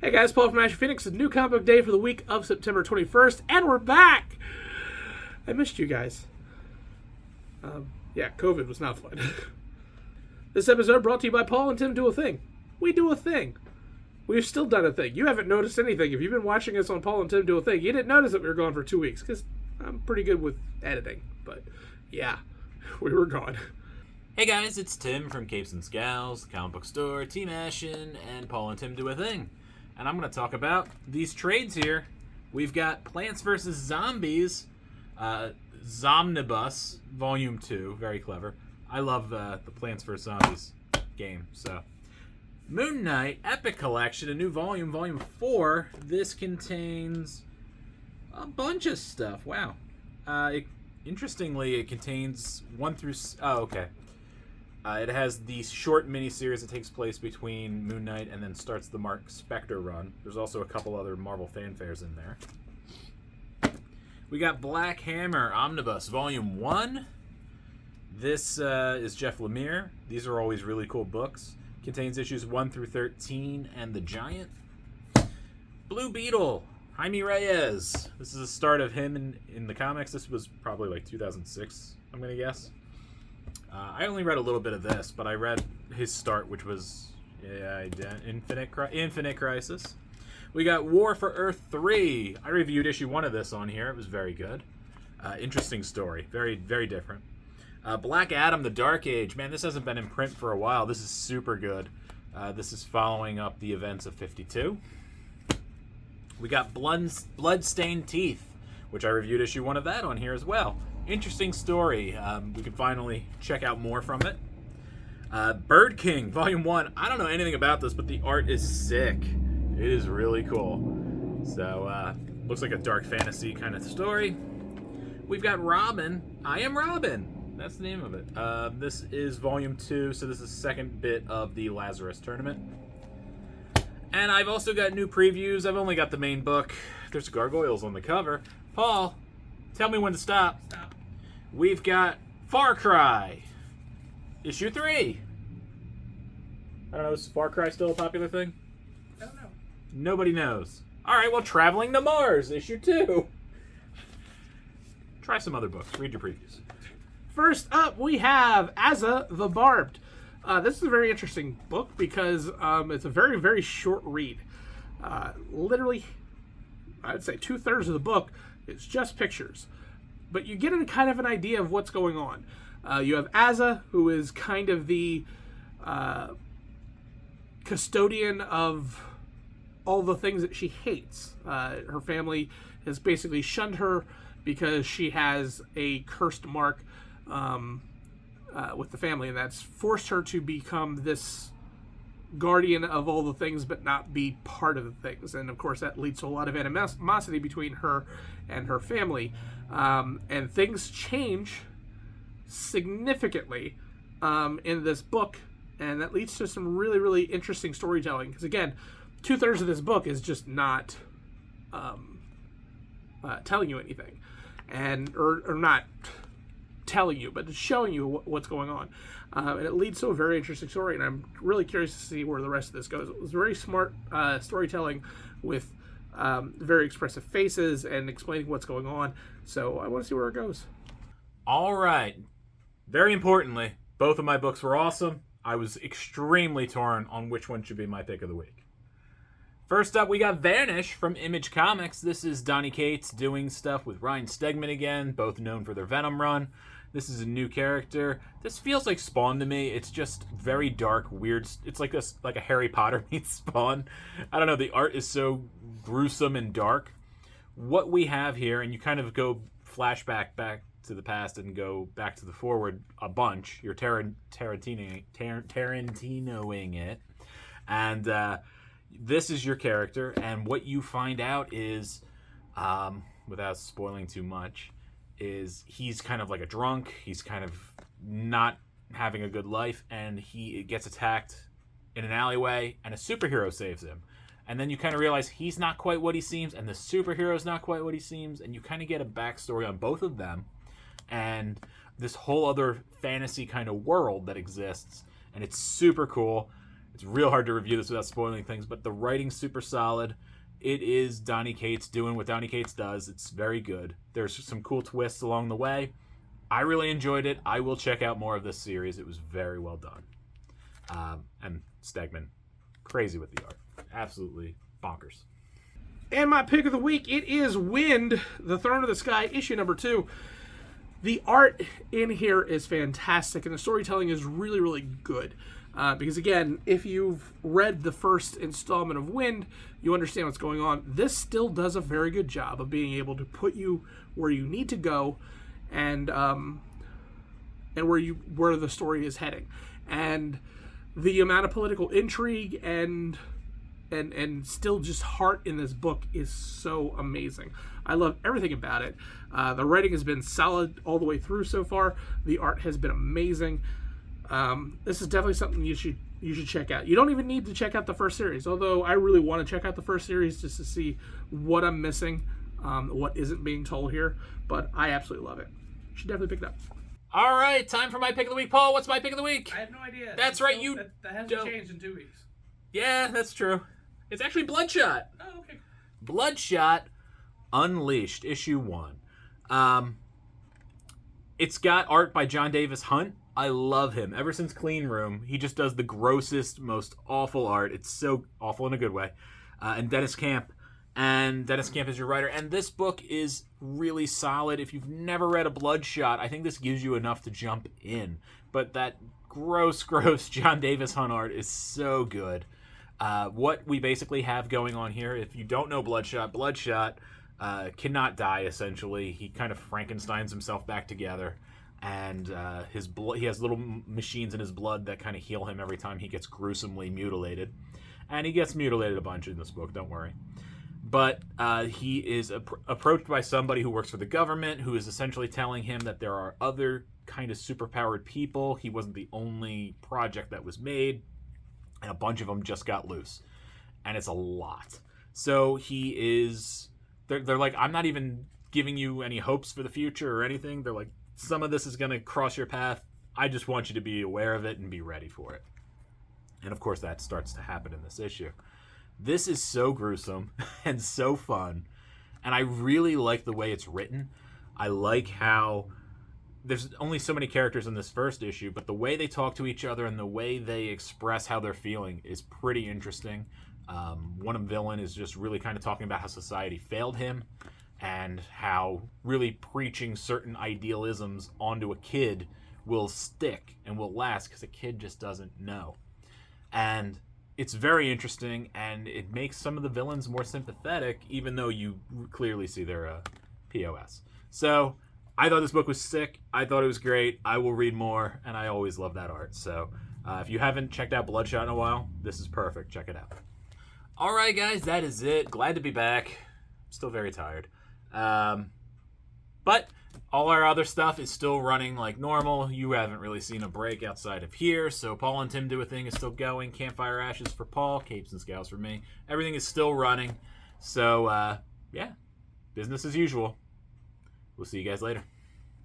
Hey guys, Paul from Ashen Phoenix. It's a new comic book day for the week of September 21st, and we're back! I missed you guys. Yeah, COVID was not fun. This episode brought to you by Paul and Tim Do a Thing. We do a thing. We've still done a thing. You haven't noticed anything. If you've been watching us on Paul and Tim Do a Thing, you didn't notice that we were gone for 2 weeks, because I'm pretty good with editing. But, yeah, we were gone. Hey guys, it's Tim from Capes and Scowls, Comic Book Store, Team Ashen, and Paul and Tim Do a Thing. And I'm going to talk about these trades here. We've got Plants vs. Zombies, Zomnibus, Volume 2. Very clever. I love the Plants vs. Zombies game. So, Moon Knight Epic Collection, a new volume, Volume 4. This contains a bunch of stuff. Wow. Interestingly, it contains 1 through... Oh, okay. It has the short miniseries that takes place between Moon Knight and then starts the Mark Spector run. There's also a couple other Marvel fanfares in there. We got Black Hammer Omnibus Volume 1. This is Jeff Lemire. These are always really cool books. Contains issues 1 through 13 and The Giant. Blue Beetle, Jaime Reyes. This is the start of him in the comics. This was probably like 2006, I'm going to guess. I only read a little bit of this, but I read his start, which was Infinite Crisis. We got War for Earth 3. I reviewed issue 1 of this on here. It was very good. Interesting story. Very, very different. Black Adam, The Dark Age. Man, this hasn't been in print for a while. This is super good. This is following up the events of 52. We got Bloodstained Teeth, which I reviewed issue 1 of that on here as well. Interesting story. We can finally check out more from it. Bird King, Volume 1. I don't know anything about this, but the art is sick. It is really cool. So, looks like a dark fantasy kind of story. We've got Robin. I Am Robin. That's the name of it. This is Volume 2, so this is the second bit of the Lazarus Tournament. And I've also got new previews. I've only got the main book. There's gargoyles on the cover. Paul, tell me when to stop. Stop. We've got Far Cry, issue 3. I don't know, is Far Cry still a popular thing? I don't know. Nobody knows. Alright, well, Traveling to Mars, issue 2. Try some other books. Read your previews. First up, we have Asa the Barbed. This is a very interesting book because it's a very, very short read. Literally, I'd say 2/3 of the book is just pictures. But you get kind of an idea of what's going on. You have Asa, who is kind of the custodian of all the things that she hates. Her family has basically shunned her because she has a cursed mark with the family, and that's forced her to become this guardian of all the things but not be part of the things. And of course that leads to a lot of animosity between her and her family. And things change significantly in this book, and that leads to some really, really interesting storytelling. Because again, 2/3 of this book is just not telling you anything, or not telling you, but it's showing you what's going on. And it leads to a very interesting story, and I'm really curious to see where the rest of this goes. It was very smart storytelling with very expressive faces and explaining what's going on. So I want to see where it goes. All right. Very importantly, both of my books were awesome. I was extremely torn on which one should be my pick of the week. First up, we got Vanish from Image Comics. This is Donny Cates doing stuff with Ryan Stegman again, both known for their Venom run. This is a new character. This feels like Spawn to me. It's just very dark, weird. It's like a Harry Potter meets Spawn. I don't know. The art is so gruesome and dark. What we have here, and you kind of go flashback back to the past and go back to the forward a bunch. You're Tarantinoing it. And this is your character. And what you find out is, without spoiling too much, is he's kind of like a drunk. He's kind of not having a good life, and he gets attacked in an alleyway, and a superhero saves him. And then you kind of realize he's not quite what he seems, and the superhero's not quite what he seems, and you kind of get a backstory on both of them, and this whole other fantasy kind of world that exists, and it's super cool. It's real hard to review this without spoiling things, but the writing's super solid. It is Donny Cates doing what Donny Cates does. It's very good. There's some cool twists along the way. I really enjoyed it. I will check out more of this series. It was very well done. And Stegman, crazy with the art. Absolutely bonkers. And my pick of the week, it is Wind, The Throne of the Sky, issue number 2. The art in here is fantastic, and the storytelling is really, really good. Because, again, if you've read the first installment of Wind, you understand what's going on. This still does a very good job of being able to put you where you need to go and where the story is heading. And the amount of political intrigue and still just heart in this book is so amazing. I love everything about it. The writing has been solid all the way through so far. The art has been amazing. This is definitely something you should check out. You don't even need to check out the first series, although I really want to check out the first series just to see what I'm missing, what isn't being told here. But I absolutely love it. You should definitely pick it up. All right, time for my pick of the week. Paul, what's my pick of the week? I have no idea. That's right, that hasn't changed in 2 weeks. Yeah, that's true. It's actually Bloodshot. Oh, okay. Bloodshot Unleashed, issue 1. It's got art by John Davis Hunt. I love him. Ever since Clean Room, he just does the grossest, most awful art. It's so awful in a good way. And Dennis Camp. And Dennis Camp is your writer. And this book is really solid. If you've never read a Bloodshot, I think this gives you enough to jump in. But that gross John Davis Hunt art is so good. What we basically have going on here, if you don't know Bloodshot cannot die, essentially. He kind of Frankensteins himself back together. And his blood, he has little machines in his blood that kind of heal him every time he gets gruesomely mutilated. And he gets mutilated a bunch in this book, don't worry. But he is approached by somebody who works for the government, who is essentially telling him that there are other kind of superpowered people. He wasn't the only project that was made, and a bunch of them just got loose. And it's a lot. So he is... They're like, I'm not even giving you any hopes for the future or anything. They're like, some of this is going to cross your path. I just want you to be aware of it and be ready for it. And of course that starts to happen in this issue. This is so gruesome and so fun. And I really like the way it's written. I like how there's only so many characters in this first issue, but the way they talk to each other and the way they express how they're feeling is pretty interesting. One villain is just really kind of talking about how society failed him and how really preaching certain idealisms onto a kid will stick and will last because a kid just doesn't know. And it's very interesting, and it makes some of the villains more sympathetic, even though you clearly see their POS. So I thought this book was sick. I thought it was great. I will read more, and I always love that art. So if you haven't checked out Bloodshot in a while, this is perfect. Check it out. All right, guys, that is it. Glad to be back. Still very tired. But all our other stuff is still running like normal. You haven't really seen a break outside of here. So Paul and Tim Do a Thing is still going. Campfire Ashes for Paul. Capes and Scowls for me. Everything is still running. So, yeah, business as usual. We'll see you guys later.